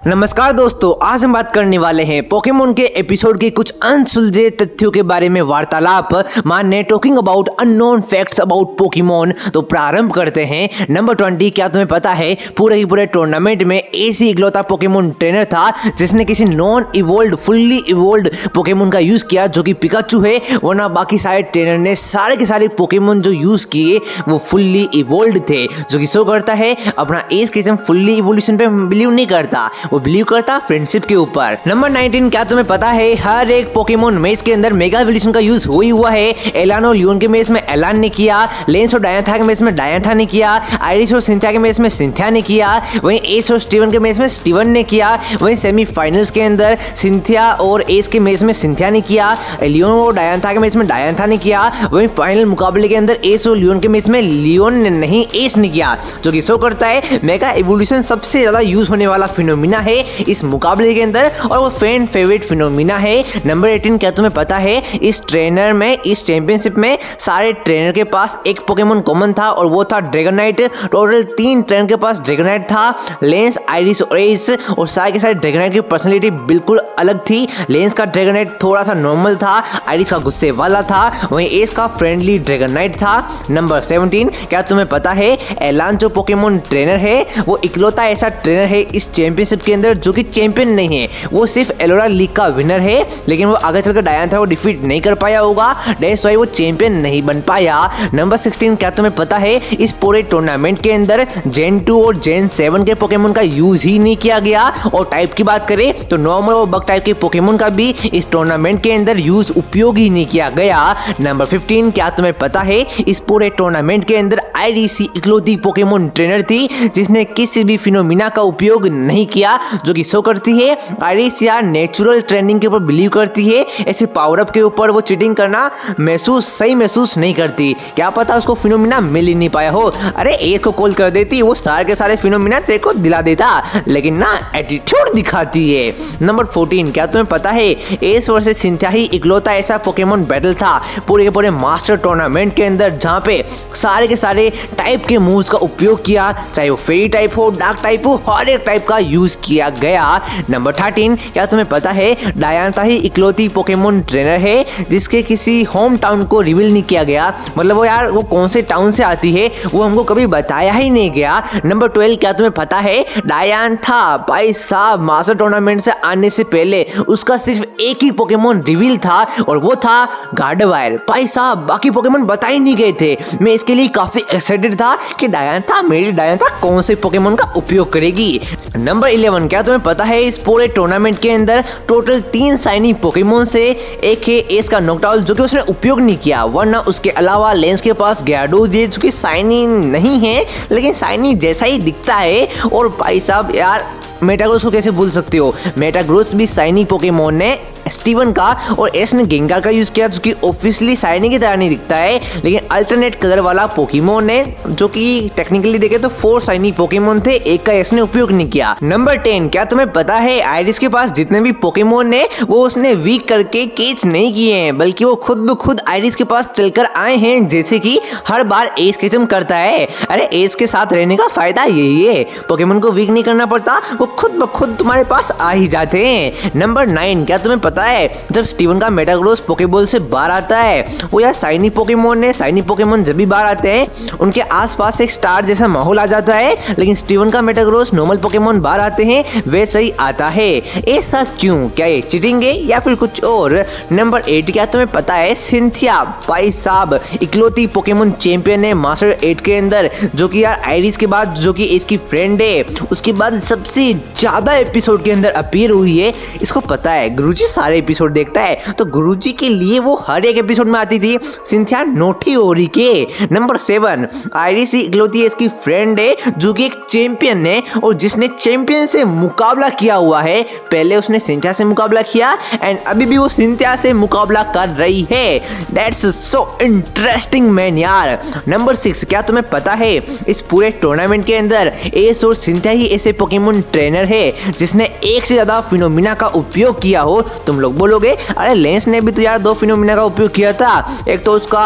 नमस्कार दोस्तों, आज हम बात करने वाले हैं पोकेमोन के एपिसोड के कुछ अनसुलझे तथ्यों के बारे में वार्तालाप मानने talking about unknown facts about Pokemon. तो प्रारंभ करते हैं। नंबर 20, क्या तुम्हें पता है पूरे के पूरे टूर्नामेंट में ऐसी इकलौता पोकेमोन ट्रेनर था जिसने किसी non evolved fully evolved Pokemon का यूज किया जो कि पिकाचू है, वरना बाकी सारे ट्रेनर ने सारे के सारे पोकेमोन जो यूज किए वो फुल्ली इवोल्ड थे, जो कि शो करता है अपना एज किस्म फुल्ली इवोल्यूशन पे बिलीव नहीं करता, वो बिलीव करता फ्रेंडशिप के ऊपर। नंबर 19, क्या तुम्हें पता है हर एक पोकेमोन मैच के अंदर मेगा इवोल्यूशन का यूज हो ही हुआ है। एलान और लियोन के मैच में एलान ने किया, लेंस और डायनाथा के मैच में डायनाथा ने किया, आइरिस और सिंथिया के मैच में सिंथिया ने किया, वहीं एस और स्टीवन के मैच में स्टीवन ने किया, वहीं सेमीफाइनल्स के अंदर सिंथिया और एस के मैच में सिंथिया ने किया, लियोन और डायनाथा के मैच में डायनाथा ने किया, वहीं फाइनल मुकाबले के अंदर एस और लियोन के मैच में लियोन ने नहीं एस ने किया, जो कि शो करता है मेगा इवोल्यूशन सबसे ज्यादा यूज होने वाला फिनोमिना है इस मुकाबले के अंदर और वो फैन फेवरेट फिनोमिना है। नंबर 18, क्या तुम्हें पता है इस ट्रेनर में इस चैंपियनशिप में सारे ट्रेनर के पास एक पोकेमोन कॉमन था और वो था ड्रैगनाइट। टोटल 3 ट्रेनर के पास ड्रैगनाइट था, लेंस, आइरिस और एस, और सारे के सारे ड्रैगनाइट की पर्सनालिटी बिल्कुल अलग थी। लेंस का ड्रैगनाइट थोड़ा सा नॉर्मल था, आइरिस का गुस्से वाला था, वहीं एस का फ्रेंडली ड्रैगनाइट था। नंबर 17, क्या तुम्हें पता है एलान जो पोकेमोन ट्रेनर है वो इकलौता ऐसा ट्रेनर है इस चैंपियनशिप के अंदर जो कि चैंपियन नहीं है, वो सिर्फ एलोरा लीग का विनर है, लेकिन वो आगे चलकर डायनाथा को डिफीट नहीं कर पाया होगा, दैट्स व्हाई वो चैंपियन नहीं बन पाया। नंबर 16, क्या तुम्हें पता है इस पूरे टूर्नामेंट के अंदर जेन 2 और जेन 7 के पोकेमोन का यूज ही नहीं किया गया, और टाइप की बात करें तो नॉर्मल और बग टाइप के पोकेमोन का भी इस टूर्नामेंट के अंदर यूज उपयोग ही नहीं किया गया। नंबर 15, क्या तुम्हें पता है इस पूरे टूर्नामेंट के अंदर आईडीसी इकलौती पोकेमोन ट्रेनर थी जिसने किसी भी फिनोमिना का उपयोग नहीं किया, जो कि शो करती है आइरिस या नेचुरल ट्रेनिंग के ऊपर बिलीव करती है, ऐसे पावर अप के ऊपर वो चीटिंग करना सही महसूस नहीं करती। क्या पता उसको फिनोमिना मिल ही नहीं पाया हो, अरे एक को कॉल कर देती वो सारे के सारे फिनोमिना तेरे को दिला देता, लेकिन ना एटीट्यूड दिखाती है। नंबर 14, क्या तुम्हें पता है एस वर्सेस सिंथिया ही इकलौता ऐसा पोकेमोन बैटल था पूरे के पूरे मास्टर टूर्नामेंट के अंदर जहाँ पे सारे के सारे टाइप के मूव्स का उपयोग किया, चाहे वो फेरी टाइप हो, डार्क टाइप हो, हर एक टाइप का यूज किया गया। नंबर 13, क्या तुम्हें पता है डायनाथा ही इकलौती पोकेमोन ट्रेनर है जिसके किसी होम टाउन को रिवील नहीं किया गया, मतलब वो कौन से टाउन से आती है वो हमको कभी बताया ही नहीं गया। नंबर 12, क्या तुम्हें पता है डायनाथा भाई साहब मास्टर टूर्नामेंट से आने से पहले उसका सिर्फ एक ही पोकेमोन रिवील था और वो था गार्डवायर। भाई साहब बाकी पोकेमोन बताए नहीं गए थे, मैं इसके लिए काफी एक्साइटेड था कि मेरी डायनाथा कौन से पोकेमोन का उपयोग करेगी। नंबर 11, क्या तुम्हें पता है इस पूरे टूर्नामेंट के अंदर टोटल 3 शाइनी पोकेमोन से एक है एस का नॉकडाउन जो कि उसने उपयोग नहीं किया, वरना उसके अलावा लेंस के पास ग्याडोज है जो कि शाइनी नहीं है लेकिन शाइनी जैसा ही दिखता है। और भाई साहब यार मेटाग्रोस को कैसे भूल सकते हो, मेटाग्रोस भी शाइनी पोकेमोन ने स्टीवन का, और एस ने गेंगार का यूज किया जो कि ऑब्वियसली शाइनी की तरह नहीं दिखता है, लेकिन अल्टरनेट कलर वाला पोकेमोन है जो कि टेक्निकली देखे तो 4 शाइनी पोकेमोन थे, एक का एस ने उपयोग नहीं किया। नंबर 10, क्या तुम्हें पता है आइरिस के पास जितने भी पोकेमोन है वो उसने वीक करके कैच नहीं किए हैं, बल्कि वो खुद आइरिस के पास चलकर आए हैं, जैसे कि हर बार एस किस्म करता है। अरे एस के साथ रहने का फायदा यही है, पोकेमोन को वीक नहीं करना पड़ता, वो खुद तुम्हारे पास आ ही जाते हैं। नंबर 9, क्या तुम्हें पता है जब स्टीवन का मेटाग्रोस पोकेबॉल से बाहर आता है वो यार शाइनी पोकेमोन है, शाइनी पोकेमोन जब भी बाहर आते हैं उनके आसपास एक स्टार जैसा माहौल आ जाता है, लेकिन स्टीवन का मेटाग्रोस नॉर्मल पोकेमोन बाहर आते हैं वैसे ही आता है। ऐसा क्यों, क्या ये चीटिंग है या फिर कुछ और। नंबर 8, क्या तुम्हें पता है सिंथिया भाई साहब इकलौती पोकेमोन चैंपियन है मास्टर 8 के अंदर, जो कि यार आइरिस के बाद जो कि इसकी फ्रेंड है उसके बाद सबसे ज्यादा एपिसोड के अंदर अपीयर हुई है। इसको पता है गुरुजी सारे एपिसोड देखता है तो गुरुजी के लिए वो हर एक एपिसोड में आती थी सिंथिया नोटी ओरी के। नंबर 7, आइरिस इकलौती इसकी फ्रेंड है जो कि एक चैंपियन है और जिसने चैंपियन से मुकाबला किया हुआ है, पहले उसने सिंथिया से मुकाबला किया एंड अभी भी वो सिंथिया से मुकाबला कर रही है। दैट्स सो इंटरेस्टिंग मैन यार। नंबर 6, क्या तुम्हें पता है इस पूरे टूर्नामेंट के अंदर एस और सिंथिया ही ऐसे पोकेमोन ट्रेनर है जिसने एक से ज्यादा फिनोमिना का उपयोग किया हो। तुम तुम लोग बोलोगे अरे लेंस ने भी तो यार दो फिनोमिना का उपयोग किया था, एक तो उसका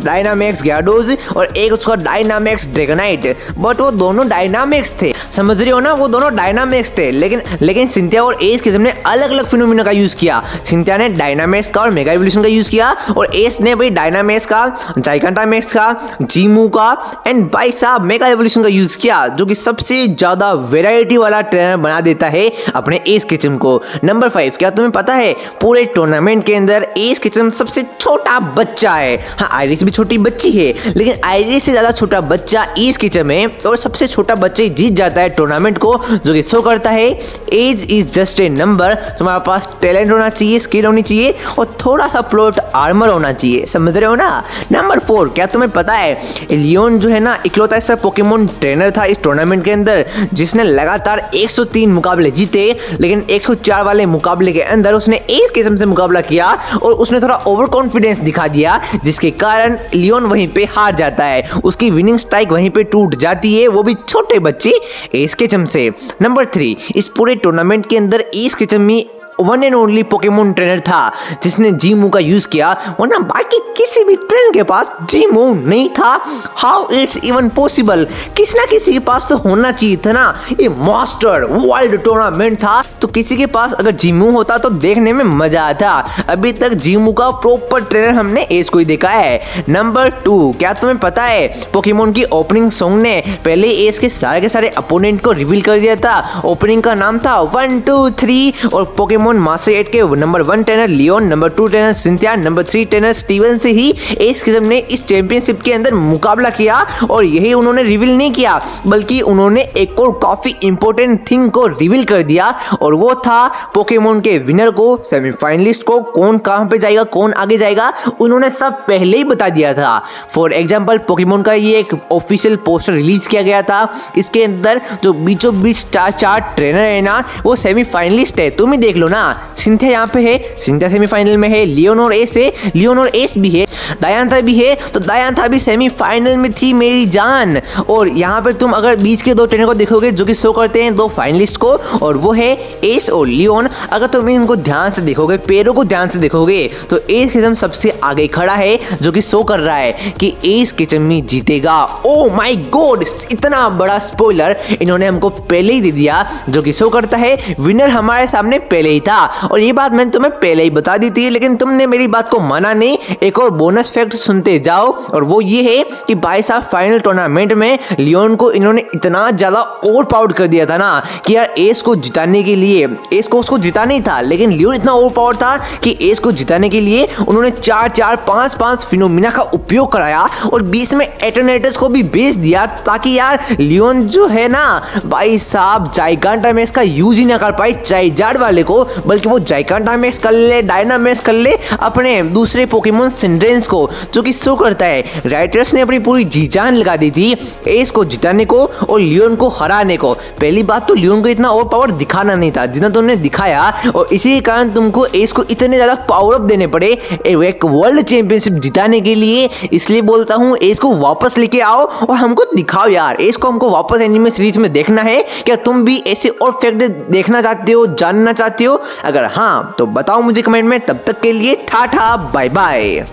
डायनामैक्स ग्याडोज और एक उसका डायनामैक्स ड्रैगनाइट, बट वो दोनों डायनामैक्स थे, समझ रहे हो ना, वो दोनों डायनामैक्स थे। लेकिन सिंथिया और एस किस्म ने अलग अलग फिनोमिना का यूज किया। सिंथिया ने डायनामैक्स का और मेगा इवोल्यूशन का यूज किया और एस ने भाई डायनामैक्स का, जाइगांटामैक्स का, जीमू का एंड भाई साहब मेगा इवोल्यूशन का यूज किया, जो कि सबसे ज्यादा वेराइटी वाला ट्रेनर बना देता है अपने एस किचम को। नंबर 5, क्या तुम्हें पता है पूरे टूर्नामेंट के अंदर एस किचम सबसे छोटा बच्चा है। हाँ, आइरिस भी छोटी बच्ची है, लेकिन आइरिस से ज्यादा छोटा बच्चा एस किचम है और सबसे छोटा बच्चा ही जीत जाता है टूर्नामेंट को, जो कि शो करता है age is just a number. तुम्हारे पास टैलेंट होना चाहिए, स्किल होनी चाहिए और थोड़ा सा प्लॉट आर्मर होना चाहिए, समझ रहे हो ना। नंबर 4, क्या तुम्हें पता है लियोन जो है ना इकलौता ऐसा पोकेमोन ट्रेनर था इस टूर्नामेंट के अंदर जिसने लगातार 103 मुकाबले जीते, लेकिन 104 वाले मुकाबले के अंदर उसने एस किस्म से मुकाबला किया और उसने थोड़ा ओवर कॉन्फिडेंस दिखा दिया, जिसके कारण लियोन वहीं पे हार जाता है, उसकी विनिंग स्ट्राइक वहीं पे टूट जाती है, वो भी छोटे बच्चे एस किस्म से। नंबर 3, इस पूरे टूर्नामेंट के अंदर एस किस्म में one and only Pokemon trainer था जिसने जीमू का यूज किया, वरना बाकी किसी भी ट्रेनर के पास जीमू नहीं था। हाउ इट्स इवन पॉसिबल, किसी ना किसी के पास तो होना चाहिए था ना, ये मास्टर वर्ल्ड टूर्नामेंट था तो किसी के पास अगर जीमू होता तो देखने में मजा आता। अभी तक जीमू का प्रॉपर ट्रेनर हमने एस को ही देखा है। नंबर 2, क्या तुम्हें पता है पोकेमोन की ओपनिंग सॉन्ग ने पहले एस के सारे अपोनेंट को रिवील कर दिया था। ओपनिंग का नाम था 1 2 3 और पोकेमोन मास्टर 8 के number 1 trainer Leon, number 2 trainer Cynthia, number 3 trainer Steven से ही एस किस्म ने इस चैंपियनशिप के अंदर मुकाबला किया। और यही उन्होंने रिवील नहीं किया बल्कि उन्होंने एक और काफी इंपॉर्टेंट थिंग को रिवील कर दिया और वो था पोकेमोन के विनर को, सेमीफाइनलिस्ट को, कौन कहां पे जाएगा, कौन आगे जाएगा, उन्होंने सब पहले ही बता दिया था। फॉर एग्जाम्पल पोकेमोन का ये एक ऑफिशियल पोस्टर रिलीज किया गया था, इसके अंदर जो बीचों बीच चार ट्रेनर है ना वो सेमीफाइनलिस्ट है, तुम ही देख लो ना। सिंथिया यहाँ पे है, सिंथिया सेमीफाइनल में है, लियोन और एस है, लियोन और एस भी है, दायांथा भी है तो दायांथा भी सेमीफाइनल में थी मेरी जान। और यहाँ पे तुम अगर बीच के दो ट्रेनर को देखोगे जो कि शो करते हैं दो फाइनलिस्ट को, और वो है एस और लियोन, अगर तुम इनको ध्यान से देखोगे, पैरों को ध्यान से देखोगे तो एस किस्म सबसे आगे खड़ा है जो कि शो कर रहा है कि एस किस्म जीतेगा। ओ माय गॉड, इतना बड़ा स्पॉइलर इन्होंने हमको पहले ही दे दिया, जो कि शो करता है विनर हमारे सामने पहले ही था। और ये बात मैंने तुम्हें पहले ही बता दी थी, लेकिन तुमने मेरी बात को माना नहीं। एक और बोनस फैक्ट सुनते जाओ, और वो ये है कि भाई साहब फाइनल टूर्नामेंट में लियोन को इन्होंने इतना ज्यादा ओवर पावर्ड कर दिया था ना कि यार एस को जिताने के लिए, एस को उसको जिता नहीं था, लेकिन लियोन इतना ओवर पावर था कि एस को जिताने के लिए उन्होंने 4-5 फिनोमिना का उपयोग कराया और बीच में एटर्नेटस को भी भेज दिया, ताकि यार लियोन जो है ना भाई साहब जाइगांटामैक्स का यूज ही ना कर पाए चाइजार्ड वाले को, बल्कि वो जाइगांटामैक्स कर ले, डायनामैक्स कर ले अपने दूसरे पोकेमोन सिंड्रेंस को, जो कि शो करता है राइटर्स ने अपनी पूरी जी जान लगा दी थी एस को जिताने को और लियोन को हराने को। पहली बात तो लियोन को इतना ओवर पावर दिखाना नहीं था जितना तुमने दिखाया, और इसी के कारण तुमको एस को इतने ज्यादा पावर अप देने पड़े एक वर्ल्ड चैंपियनशिप जिताने के लिए। इसलिए बोलता हूँ एस को वापस लेके आओ और हमको दिखाओ यार, एस को हमको वापस एनिमे सीरीज में देखना है। क्या तुम भी ऐसे और फैक्ट देखना चाहते हो, जानना चाहते हो? अगर हाँ तो बताओ मुझे कमेंट में। तब तक के लिए टाटा बाय बाय।